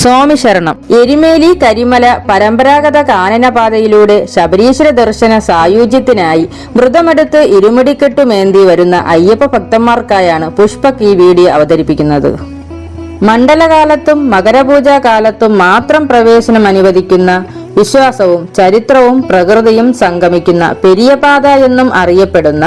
സ്വാമി ശരണം. എരുമേലി കരിമല പരമ്പരാഗത കാനനപാതയിലൂടെ ശബരീശ്വര ദർശന സായുജ്യത്തിനായി വ്രതമെടുത്ത് ഇരുമുടിക്കെട്ടുമേന്തി വരുന്ന അയ്യപ്പ ഭക്തന്മാർക്കായാണ് പുഷ്പക് ഈ വീഡിയോ അവതരിപ്പിക്കുന്നത്. മണ്ഡലകാലത്തും മകരപൂജാ കാലത്തും മാത്രം പ്രവേശനം അനുവദിക്കുന്ന വിശ്വാസവും ചരിത്രവും പ്രകൃതിയും സംഗമിക്കുന്ന പെരിയപാത എന്നും അറിയപ്പെടുന്ന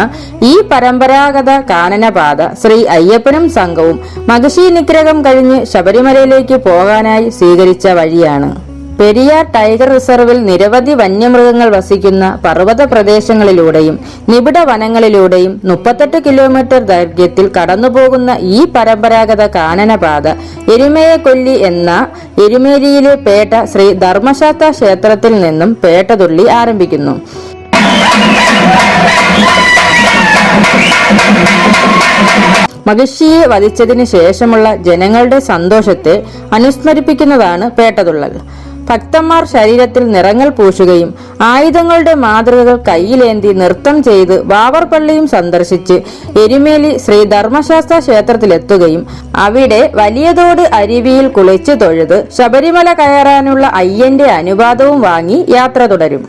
ഈ പരമ്പരാഗത കാനനപാത ശ്രീ അയ്യപ്പനും സംഘവും മഹിഷി നിഗ്രഹം കഴിഞ്ഞ് ശബരിമലയിലേക്ക് പോകാനായി സ്വീകരിച്ച വഴിയാണ്. പെരിയാർ ടൈഗർ റിസർവിൽ നിരവധി വന്യമൃഗങ്ങൾ വസിക്കുന്ന പർവ്വത പ്രദേശങ്ങളിലൂടെയും നിബിഡ വനങ്ങളിലൂടെയും 38 കിലോമീറ്റർ ദൈർഘ്യത്തിൽ കടന്നുപോകുന്ന ഈ പരമ്പരാഗത കാനനപാത എരുമേയക്കൊല്ലി എന്ന എരുമേലിയിലെ പേട്ട ശ്രീ ധർമ്മശാസ്ത്ര ക്ഷേത്രത്തിൽ നിന്നും പേട്ടതുള്ളി ആരംഭിക്കുന്നു. മഹിഷിയെ വധിച്ചതിന് ശേഷമുള്ള ജനങ്ങളുടെ സന്തോഷത്തെ അനുസ്മരിപ്പിക്കുന്നതാണ് പേട്ടതുള്ളൽ. ഭക്തന്മാർ ശരീരത്തിൽ നിറങ്ങൾ പൂശുകയും ആയുധങ്ങളുടെ മാതൃകകൾ കയ്യിലേന്തി നൃത്തം ചെയ്ത് വാവർപള്ളിയും സന്ദർശിച്ച് എരുമേലി ശ്രീ ധർമ്മശാസ്ത്ര ക്ഷേത്രത്തിലെത്തുകയും അവിടെ വലിയതോട് അരുവിയിൽ കുളിച്ചു തൊഴുത് ശബരിമല കയറാനുള്ള അയ്യന്റെ അനുവാദവും വാങ്ങി യാത്ര തുടരും.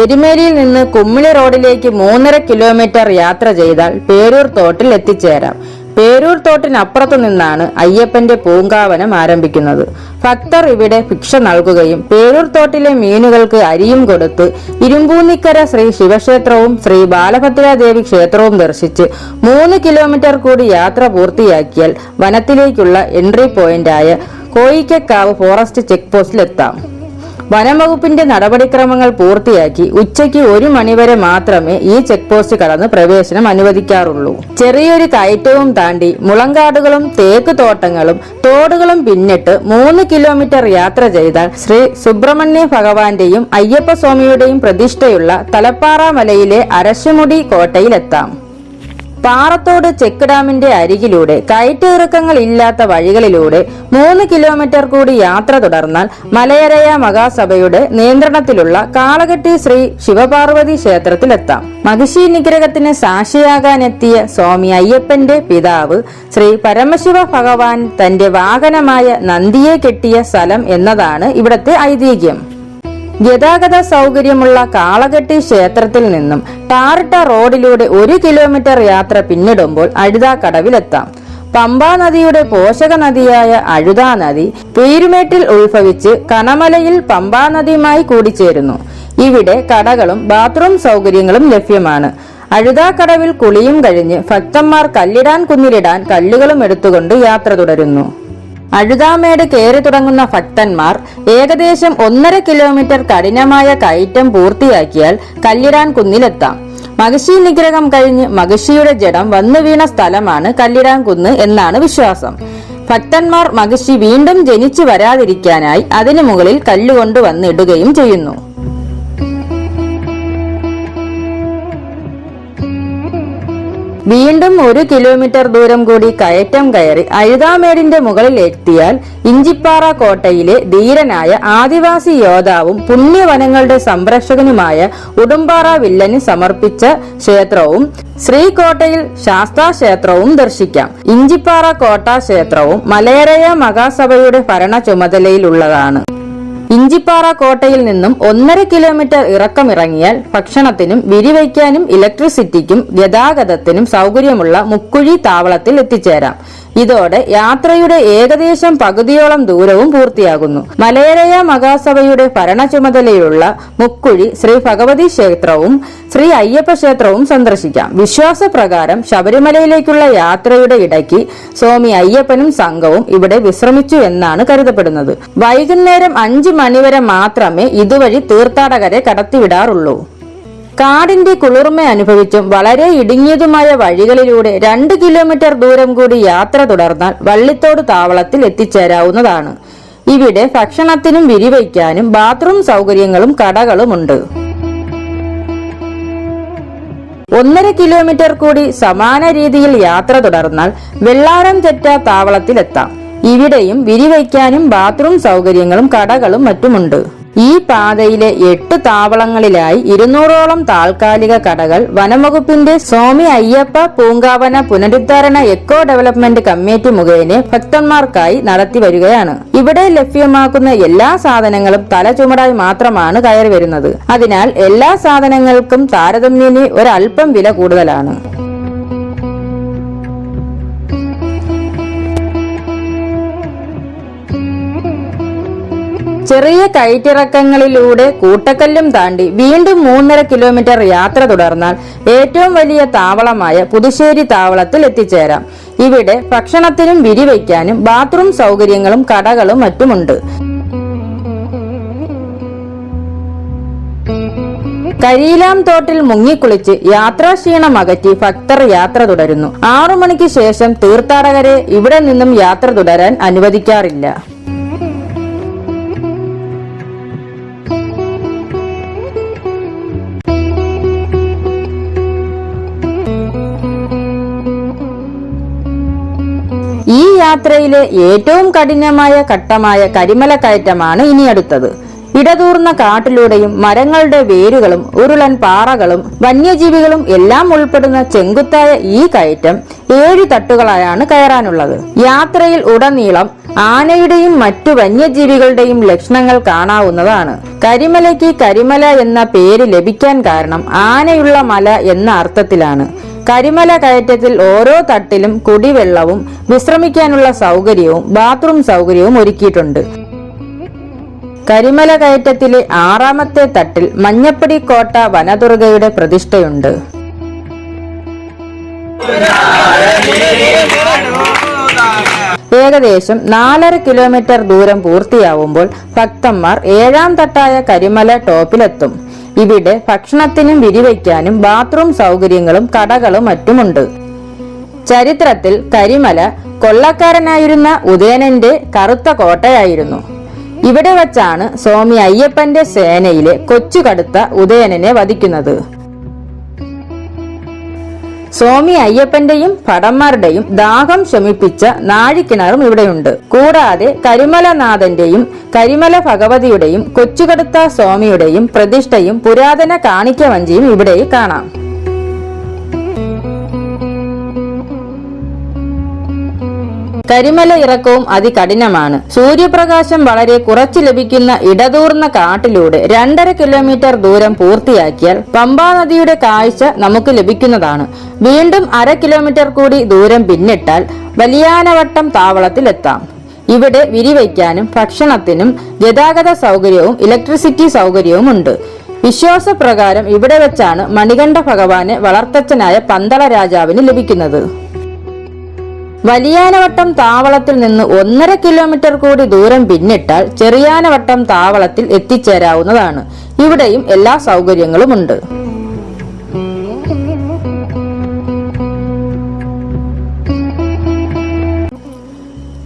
എരുമേലിയിൽ നിന്ന് കുമ്മിളി റോഡിലേക്ക് 3.5 കിലോമീറ്റർ യാത്ര ചെയ്താൽ പേരൂർ തോട്ടിൽ എത്തിച്ചേരാം. പേരൂർ തോട്ടിനപ്പുറത്തു നിന്നാണ് അയ്യപ്പന്റെ പൂങ്കാവനം ആരംഭിക്കുന്നത്. ഭക്തർ ഇവിടെ ഭിക്ഷ നൽകുകയും പേരൂർ തോട്ടിലെ മീനുകൾക്ക് അരിയും കൊടുത്ത് ഇരുമ്പൂന്നിക്കര ശ്രീ ശിവക്ഷേത്രവും ശ്രീ ബാലഭദ്രാദേവി ക്ഷേത്രവും ദർശിച്ച് 3 കിലോമീറ്റർ കൂടി യാത്ര പൂർത്തിയാക്കിയാൽ വനത്തിലേക്കുള്ള എൻട്രി പോയിന്റായ കോയിക്കക്കാവ് ഫോറസ്റ്റ് ചെക്ക് പോസ്റ്റിലെത്താം. വനംവകുപ്പിന്റെ നടപടിക്രമങ്ങൾ പൂർത്തിയാക്കി ഉച്ചയ്ക്ക് 1 മണിവരെ മാത്രമേ ഈ ചെക്ക് പോസ്റ്റ് കടന്ന് പ്രവേശനം അനുവദിക്കാറുള്ളൂ. ചെറിയൊരു കയറ്റവും താണ്ടി മുളങ്കാടുകളും തേക്ക് തോട്ടങ്ങളും തോടുകളും പിന്നിട്ട് 3 കിലോമീറ്റർ യാത്ര ചെയ്താൽ ശ്രീ സുബ്രഹ്മണ്യ ഭഗവാന്റെയും അയ്യപ്പസ്വാമിയുടെയും പ്രതിഷ്ഠയുള്ള തലപ്പാറ മലയിലെ അരശുമുടി കോട്ടയിലെത്താം. പാറത്തോട് ചെക്ക് ഡാമിന്റെ അരികിലൂടെ കയറ്റിറക്കങ്ങൾ ഇല്ലാത്ത വഴികളിലൂടെ 3 കിലോമീറ്റർ കൂടി യാത്ര തുടർന്നാൽ മലയരയ മഹാസഭയുടെ നിയന്ത്രണത്തിലുള്ള കാളകെട്ടി ശ്രീ ശിവപാർവതി ക്ഷേത്രത്തിലെത്താം. മഹിഷി നിഗ്രഹത്തിന് സാക്ഷിയാകാനെത്തിയ സ്വാമി അയ്യപ്പന്റെ പിതാവ് ശ്രീ പരമശിവ ഭഗവാൻ തന്റെ വാഹനമായ നന്ദിയെ കെട്ടിയ സ്ഥലം എന്നതാണ് ഇവിടത്തെ ഐതിഹ്യം. ഗതാഗത സൗകര്യമുള്ള കാളകെട്ടി ക്ഷേത്രത്തിൽ നിന്നും ടാറിട്ട റോഡിലൂടെ 1 കിലോമീറ്റർ യാത്ര പിന്നിടുമ്പോൾ അഴുതാക്കടവിലെത്താം. പമ്പാ നദിയുടെ പോഷക നദിയായ അഴുതാ നദി പീരുമേട്ടിൽ ഉത്ഭവിച്ച് കണമലയിൽ പമ്പാ നദിയുമായി കൂടിച്ചേരുന്നു. ഇവിടെ കടകളും ബാത്റൂം സൗകര്യങ്ങളും ലഭ്യമാണ്. അഴുതാക്കടവിൽ കുളിയും കഴിഞ്ഞ് ഭക്തന്മാർ കല്ലിടാൻ കുന്നിലിടാൻ കല്ലുകളും എടുത്തുകൊണ്ട് യാത്ര തുടരുന്നു. അഴുതാമേട് കയറി തുടങ്ങുന്ന ഭക്തന്മാർ ഏകദേശം 1.5 കിലോമീറ്റർ കഠിനമായ കയറ്റം പൂർത്തിയാക്കിയാൽ കല്ലിടാൻ കുന്നിലെത്താം. മഹിഷി നിഗ്രഹം കഴിഞ്ഞ് മഹിഷിയുടെ ജഡം വന്നു വീണ സ്ഥലമാണ് കല്ലിടാൻ കുന്ന് എന്നാണ് വിശ്വാസം. ഭക്തന്മാർ മഹിഷി വീണ്ടും ജനിച്ചു വരാതിരിക്കാനായി അതിനു മുകളിൽ കല്ലുകൊണ്ട് വന്നിടുകയും ചെയ്യുന്നു. വീണ്ടും 1 കിലോമീറ്റർ ദൂരം കൂടി കയറ്റം കയറി അഴുതാമേടിന്റെ മുകളിൽ എത്തിയാൽ ഇഞ്ചിപ്പാറ കോട്ടയിലെ ധീരനായ ആദിവാസി യോദ്ധാവും പുണ്യവനങ്ങളുടെ സംരക്ഷകനുമായ ഉടുമ്പാറ വില്ലന് സമർപ്പിച്ച ക്ഷേത്രവും ശ്രീകോട്ടയിൽ ശാസ്താ ക്ഷേത്രവും ദർശിക്കാം. ഇഞ്ചിപ്പാറ കോട്ട ക്ഷേത്രവും മലയരയ മഹാസഭയുടെ ഭരണ ചുമതലയിലുള്ളതാണ്. ഇഞ്ചിപ്പാറ കോട്ടയിൽ നിന്നും 1.5 കിലോമീറ്റർ ഇറക്കമിറങ്ങിയാൽ ഭക്ഷണത്തിനും വിരിവയ്ക്കാനും ഇലക്ട്രിസിറ്റിക്കും ഗതാഗതത്തിനും സൗകര്യമുള്ള മുക്കുഴി താവളത്തിൽ എത്തിച്ചേരാം. ഇതോടെ യാത്രയുടെ ഏകദേശം പകുതിയോളം ദൂരവും പൂർത്തിയാകുന്നു. മലയരയ മഹാസഭയുടെ ഭരണ ചുമതലയിലുള്ള മുക്കുഴി ശ്രീ ഭഗവതി ക്ഷേത്രവും ശ്രീ അയ്യപ്പ ക്ഷേത്രവും സന്ദർശിക്കാം. വിശ്വാസപ്രകാരം ശബരിമലയിലേക്കുള്ള യാത്രയുടെ ഇടയ്ക്ക് സ്വാമി അയ്യപ്പനും സംഘവും ഇവിടെ വിശ്രമിച്ചു എന്നാണ് കരുതപ്പെടുന്നത്. വൈകുന്നേരം 5 മണിവരെ മാത്രമേ ഇതുവഴി തീർത്ഥാടകരെ കടത്തിവിടാറുള്ളൂ. കാടിന്റെ കുളിർമ അനുഭവിച്ചും വളരെ ഇടുങ്ങിയതുമായ വഴികളിലൂടെ 2 കിലോമീറ്റർ ദൂരം കൂടി യാത്ര തുടർന്നാൽ വള്ളിത്തോട് താവളത്തിൽ എത്തിച്ചേരാവുന്നതാണ്. ഇവിടെ ഭക്ഷണത്തിനും വിരിവയ്ക്കാനും ബാത്റൂം സൗകര്യങ്ങളും കടകളുമുണ്ട്. 1.5 കിലോമീറ്റർ കൂടി സമാന രീതിയിൽ യാത്ര തുടർന്നാൽ വെള്ളാരം തെറ്റ താവളത്തിലെത്താം. ഇവിടെയും വിരിവയ്ക്കാനും ബാത്റൂം സൗകര്യങ്ങളും കടകളും മറ്റുമുണ്ട്. ഈ പാതയിലെ 8 താവളങ്ങളിലായി 200ഓളം താൽക്കാലിക കടകൾ വനംവകുപ്പിന്റെ സ്വാമി അയ്യപ്പ പൂങ്കാവന പുനരുദ്ധാരണ എക്കോ ഡെവലപ്മെന്റ് കമ്മിറ്റി മുഖേന ഭക്തന്മാർക്കായി നടത്തി വരികയാണ്. ഇവിടെ ലഭ്യമാക്കുന്ന എല്ലാ സാധനങ്ങളും തലചുമടായി മാത്രമാണ് കയറി വരുന്നത്. അതിനാൽ എല്ലാ സാധനങ്ങൾക്കും താരതമ്യേന ഒരൽപ്പം വില കൂടുതലാണ്. ചെറിയ കയറ്റിറക്കങ്ങളിലൂടെ കൂട്ടക്കല്ലും താണ്ടി വീണ്ടും 3.5 കിലോമീറ്റർ യാത്ര തുടർന്നാൽ ഏറ്റവും വലിയ താവളമായ പുതുശ്ശേരി താവളത്തിൽ എത്തിച്ചേരാം. ഇവിടെ ഭക്ഷണത്തിനും വിരിവയ്ക്കാനും ബാത്റൂം സൗകര്യങ്ങളും കടകളും മറ്റുമുണ്ട്. കരിയിലാം തോട്ടിൽ മുങ്ങിക്കുളിച്ച് യാത്രാക്ഷീണം അകറ്റി ഭക്തർ യാത്ര തുടരുന്നു. 6 മണിക്ക് ശേഷം തീർത്ഥാടകരെ ഇവിടെ നിന്നും യാത്ര തുടരാൻ അനുവദിക്കാറില്ല. ഈ യാത്രയിലെ ഏറ്റവും കഠിനമായ ഘട്ടമായ കരിമല കയറ്റമാണ് ഇനി അടുത്തത്. ഇടതൂർന്ന കാട്ടിലൂടെയും മരങ്ങളുടെ വേരുകളും ഉരുളൻ പാറകളും വന്യജീവികളും എല്ലാം ഉൾപ്പെടുന്ന ചെങ്കുത്തായ ഈ കയറ്റം 7 തട്ടുകളായാണ് കയറാനുള്ളത്. യാത്രയിൽ ഉടനീളം ആനയുടെയും മറ്റു വന്യജീവികളുടെയും ലക്ഷണങ്ങൾ കാണാവുന്നതാണ്. കരിമലയ്ക്ക് കരിമല എന്ന പേര് ലഭിക്കാൻ കാരണം ആനയുള്ള മല എന്ന അർത്ഥത്തിലാണ്. കരിമല കയറ്റത്തിൽ ഓരോ തട്ടിലും കുടിവെള്ളവും വിശ്രമിക്കാനുള്ള സൗകര്യവും ബാത്റൂം സൗകര്യവും ഒരുക്കിയിട്ടുണ്ട്. കരിമല കയറ്റത്തിലെ 6ാമത്തെ തട്ടിൽ മഞ്ഞപ്പടി കോട്ട വനദുർഗയുടെ പ്രതിഷ്ഠയുണ്ട്. ഏകദേശം 4.5 കിലോമീറ്റർ ദൂരം പൂർത്തിയാവുമ്പോൾ ഭക്തന്മാർ 7ാം തട്ടായ കരിമല ടോപ്പിലെത്തും. ഇവിടെ ഭക്ഷണത്തിനും വിരിവയ്ക്കാനും ബാത്റൂം സൗകര്യങ്ങളും കടകളും മറ്റുമുണ്ട്. ചരിത്രത്തിൽ കരിമല കൊള്ളക്കാരനായിരുന്ന ഉദയനന്റെ കറുത്ത കോട്ടയായിരുന്നു. ഇവിടെ വച്ചാണ് സ്വാമി അയ്യപ്പന്റെ സേനയിലെ കൊച്ചുകടുത്ത ഉദയനനെ വധിക്കുന്നത്. സ്വാമി അയ്യപ്പന്റെയും ഭടന്മാരുടെയും ദാഹം ശമിപ്പിച്ച നാഴിക്കിണറും ഇവിടെയുണ്ട്. കൂടാതെ കരിമലനാഥന്റെയും കരിമല ഭഗവതിയുടെയും കൊച്ചുകടുത്ത സ്വാമിയുടെയും പ്രതിഷ്ഠയും പുരാതന കാണിക്ക വഞ്ചിയും ഇവിടെ കാണാം. കരിമല ഇറക്കവും അതികഠിനമാണ്. സൂര്യപ്രകാശം വളരെ കുറച്ച് ലഭിക്കുന്ന ഇടതൂർന്ന കാട്ടിലൂടെ 2.5 കിലോമീറ്റർ ദൂരം പൂർത്തിയാക്കിയാൽ പമ്പാ നദിയുടെ കാഴ്ച നമുക്ക് ലഭിക്കുന്നതാണ്. വീണ്ടും 1/2 കിലോമീറ്റർ കൂടി ദൂരം പിന്നിട്ടാൽ വലിയാനവട്ടം താവളത്തിലെത്താം. ഇവിടെ വിരിവയ്ക്കാനും ഭക്ഷണത്തിനും ഗതാഗത സൗകര്യവും ഇലക്ട്രിസിറ്റി സൗകര്യവും ഉണ്ട്. വിശ്വാസപ്രകാരം ഇവിടെ വെച്ചാണ് മണികണ്ഠ ഭഗവാന് വളർത്തച്ഛനായ പന്തള രാജാവിന് ലഭിക്കുന്നത്. വലിയാനവട്ടം താവളത്തിൽ നിന്ന് 1.5 കിലോമീറ്റർ കൂടി ദൂരം പിന്നിട്ടാൽ ചെറിയാനവട്ടം താവളത്തിൽ എത്തിച്ചേരാവുന്നതാണ്. ഇവിടെയും എല്ലാ സൗകര്യങ്ങളുമുണ്ട്.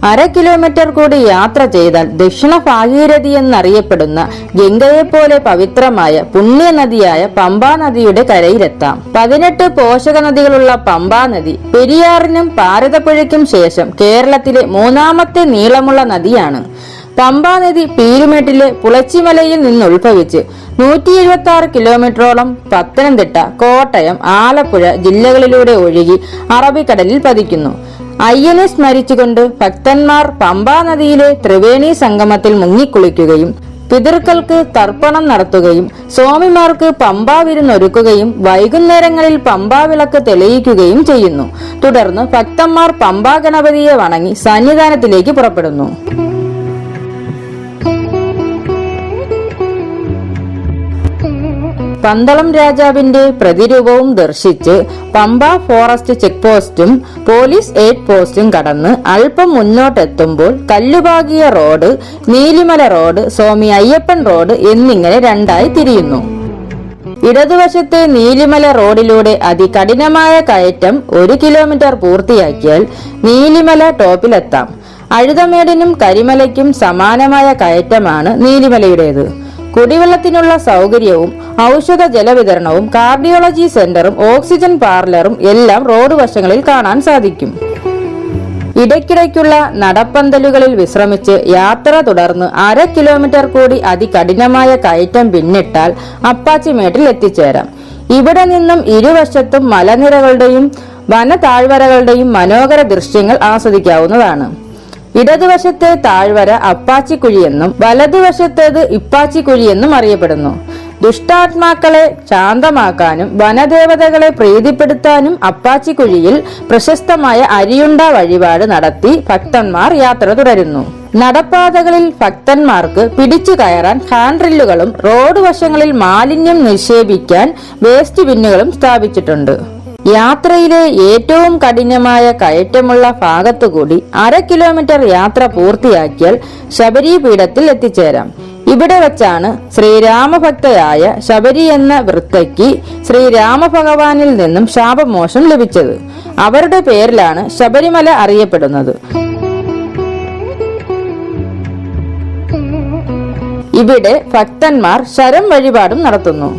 1/2 കിലോമീറ്റർ കൂടി യാത്ര ചെയ്താൽ ദക്ഷിണ ഭാഗീരഥി എന്നറിയപ്പെടുന്ന ഗംഗയെപ്പോലെ പവിത്രമായ പുണ്യനദിയായ പമ്പാ നദിയുടെ കരയിലെത്താം. 18 പോഷക നദികളുള്ള പമ്പാ നദി പെരിയാറിനും ഭാരതപ്പുഴയ്ക്കും ശേഷം കേരളത്തിലെ 3ാമത്തെ നീളമുള്ള നദിയാണ്. പമ്പാ നദി പീരുമേട്ടിലെ പുളച്ചിമലയിൽ നിന്നുത്ഭവിച്ച് 176 കിലോമീറ്ററോളം പത്തനംതിട്ട, കോട്ടയം, ആലപ്പുഴ ജില്ലകളിലൂടെ ഒഴുകി അറബിക്കടലിൽ പതിക്കുന്നു. അയ്യനെ സ്മരിച്ചുകൊണ്ട് ഭക്തന്മാർ പമ്പാ നദിയിലെ ത്രിവേണി സംഗമത്തിൽ മുങ്ങിക്കുളിക്കുകയും പിതൃക്കൾക്ക് തർപ്പണം നടത്തുകയും സ്വാമിമാർക്ക് പമ്പാ വിരുന്നൊരുക്കുകയും വൈകുന്നേരങ്ങളിൽ പമ്പാ വിളക്ക് തെളിയിക്കുകയും ചെയ്യുന്നു. തുടർന്ന് ഭക്തന്മാർ പമ്പാ ഗണപതിയെ വണങ്ങി സന്നിധാനത്തിലേക്ക് പുറപ്പെടുന്നു. പന്തളം രാജാവിന്റെ പ്രതിരൂപവും ദർശിച്ച് പമ്പ ഫോറസ്റ്റ് ചെക്ക് പോസ്റ്റും പോലീസ് എയ്ഡ് പോസ്റ്റും കടന്ന് അല്പം മുന്നോട്ടെത്തുമ്പോൾ കല്ലുപാകിയ റോഡ്, നീലിമല റോഡ്, സ്വാമി അയ്യപ്പൻ റോഡ് എന്നിങ്ങനെ രണ്ടായി തിരിയുന്നു. ഇടതുവശത്തെ നീലിമല റോഡിലൂടെ അതികഠിനമായ കയറ്റം 1 കിലോമീറ്റർ പൂർത്തിയാക്കിയാൽ നീലിമല ടോപ്പിലെത്താം. അഴുതമേടിനും കരിമലയ്ക്കും സമാനമായ കയറ്റമാണ് നീലിമലയുടേത്. കുടിവെള്ളത്തിനുള്ള സൗകര്യവും ഔഷധ ജലവിതരണവും കാർഡിയോളജി സെന്ററും ഓക്സിജൻ പാർലറും എല്ലാം റോഡ് വശങ്ങളിൽ കാണാൻ സാധിക്കും. ഇടയ്ക്കിടയ്ക്കുള്ള നടപ്പന്തലുകളിൽ വിശ്രമിച്ച് യാത്ര തുടർന്ന് 1/2 കിലോമീറ്റർ കൂടി അതികഠിനമായ കയറ്റം പിന്നിട്ടാൽ അപ്പാച്ചിമേട്ടിൽ എത്തിച്ചേരാം. ഇവിടെ നിന്നും ഇരുവശത്തും മലനിരകളുടെയും വനതാഴ്വരകളുടെയും മനോഹര ദൃശ്യങ്ങൾ ആസ്വദിക്കാവുന്നതാണ്. ഇടതുവശത്തെ താഴ്വര അപ്പാച്ചിക്കുഴിയെന്നും വലതുവശത്തേത് ഇപ്പാച്ചിക്കുഴിയെന്നും അറിയപ്പെടുന്നു. ദുഷ്ടാത്മാക്കളെ ശാന്തമാക്കാനും വനദേവതകളെ പ്രീതിപ്പെടുത്താനും അപ്പാച്ചിക്കുഴിയിൽ പ്രശസ്തമായ അരിയുണ്ട വഴിപാട് നടത്തി ഭക്തന്മാർ യാത്ര തുടരുന്നു. നടപ്പാതകളിൽ ഭക്തന്മാർക്ക് പിടിച്ചു കയറാൻ ഹാൻഡ് റെയിലുകളും റോഡ് വശങ്ങളിൽ മാലിന്യം നിക്ഷേപിക്കാൻ വേസ്റ്റ് ബിന്നുകളും സ്ഥാപിച്ചിട്ടുണ്ട്. യാത്രയിലെ ഏറ്റവും കഠിനമായ കയറ്റമുള്ള ഭാഗത്തുകൂടി 1/2 കിലോമീറ്റർ യാത്ര പൂർത്തിയാക്കിയാൽ ശബരി പീഠത്തിൽ എത്തിച്ചേരാം. ഇവിടെ വച്ചാണ് ശ്രീരാമഭക്തയായ ശബരി എന്ന വൃദ്ധയ്ക്ക് ശ്രീരാമഭഗവാനിൽ നിന്നും ശാപമോക്ഷം ലഭിച്ചത്. അവരുടെ പേരിലാണ് ശബരിമല അറിയപ്പെടുന്നത്. ഇവിടെ ഭക്തന്മാർ ശരം വഴിപാടും നടത്തുന്നു.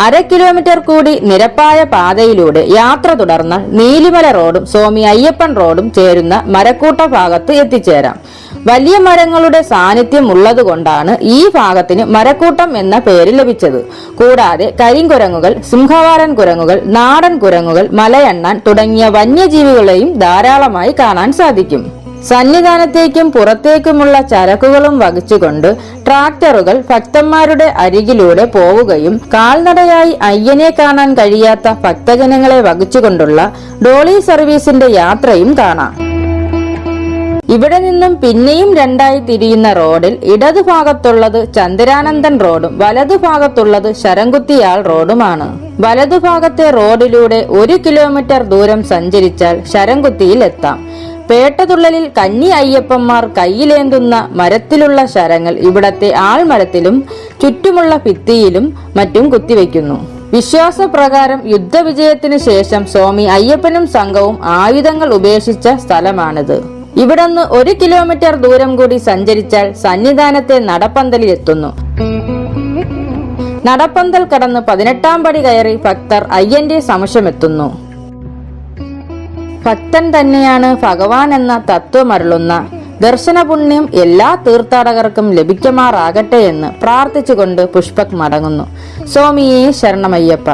അര കിലോമീറ്റർ കൂടി നിരപ്പായ പാതയിലൂടെ യാത്ര തുടർന്നാൽ നീലിമല റോഡും സ്വാമി അയ്യപ്പൻ റോഡും ചേരുന്ന മരക്കൂട്ട ഭാഗത്ത് എത്തിച്ചേരാം. വലിയ മരങ്ങളുടെ സാന്നിധ്യം ഉള്ളതുകൊണ്ടാണ് ഈ ഭാഗത്തിന് മരക്കൂട്ടം എന്ന പേര് ലഭിച്ചത്. കൂടാതെ കരിങ്കുരങ്ങുകൾ, സിംഹവാലൻ കുരങ്ങുകൾ, നാടൻ കുരങ്ങുകൾ, മലയണ്ണാൻ തുടങ്ങിയ വന്യജീവികളെയും ധാരാളമായി കാണാൻ സാധിക്കും. സന്നിധാനത്തേക്കും പുറത്തേക്കുമുള്ള ചരക്കുകളും വഹിച്ചുകൊണ്ട് ട്രാക്ടറുകൾ ഭക്തന്മാരുടെ അരികിലൂടെ പോവുകയും കാൽനടയായി അയ്യനെ കാണാൻ കഴിയാത്ത ഭക്തജനങ്ങളെ വഹിച്ചുകൊണ്ടുള്ള ഡോളി സർവീസിന്റെ യാത്രയും കാണാം. ഇവിടെ നിന്നും പിന്നെയും രണ്ടായി തിരിയുന്ന റോഡിൽ ഇടതുഭാഗത്തുള്ളത് ചന്ദ്രാനന്ദൻ റോഡും വലതുഭാഗത്തുള്ളത് ശരംകുത്തിയാൾ റോഡുമാണ്. വലതുഭാഗത്തെ റോഡിലൂടെ 1 കിലോമീറ്റർ ദൂരം സഞ്ചരിച്ചാൽ ശരംകുത്തിയിൽ എത്താം. പേട്ടതുള്ളലിൽ കന്നി അയ്യപ്പന്മാർ കയ്യിലേന്തുന്ന മരത്തിലുള്ള ശരങ്ങൾ ഇവിടത്തെ ആൾമരത്തിലും ചുറ്റുമുള്ള ഭിത്തിയിലും മറ്റും കുത്തിവെക്കുന്നു. വിശ്വാസപ്രകാരം യുദ്ധവിജയത്തിനു ശേഷം സ്വാമി അയ്യപ്പനും സംഘവും ആയുധങ്ങൾ ഉപേക്ഷിച്ച സ്ഥലമാണിത്. ഇവിടുന്ന് 1 കിലോമീറ്റർ ദൂരം കൂടി സഞ്ചരിച്ചാൽ സന്നിധാനത്തെ നടപ്പന്തലിൽ എത്തുന്നു. നടപ്പന്തൽ കടന്ന് 18ാം പടി കയറി ഭക്തർ അയ്യന്റെ സമക്ഷമെത്തുന്നു. ഭക്തൻ തന്നെയാണ് ഭഗവാൻ എന്ന തത്വമരുളുന്ന ദർശനപുണ്യം എല്ലാ തീർത്ഥാടകർക്കും ലഭിക്കുമാറാകട്ടെ എന്ന് പ്രാർത്ഥിച്ചുകൊണ്ട് പുഷ്പക് മടങ്ങുന്നു. സ്വാമിയേ ശരണമയ്യപ്പ.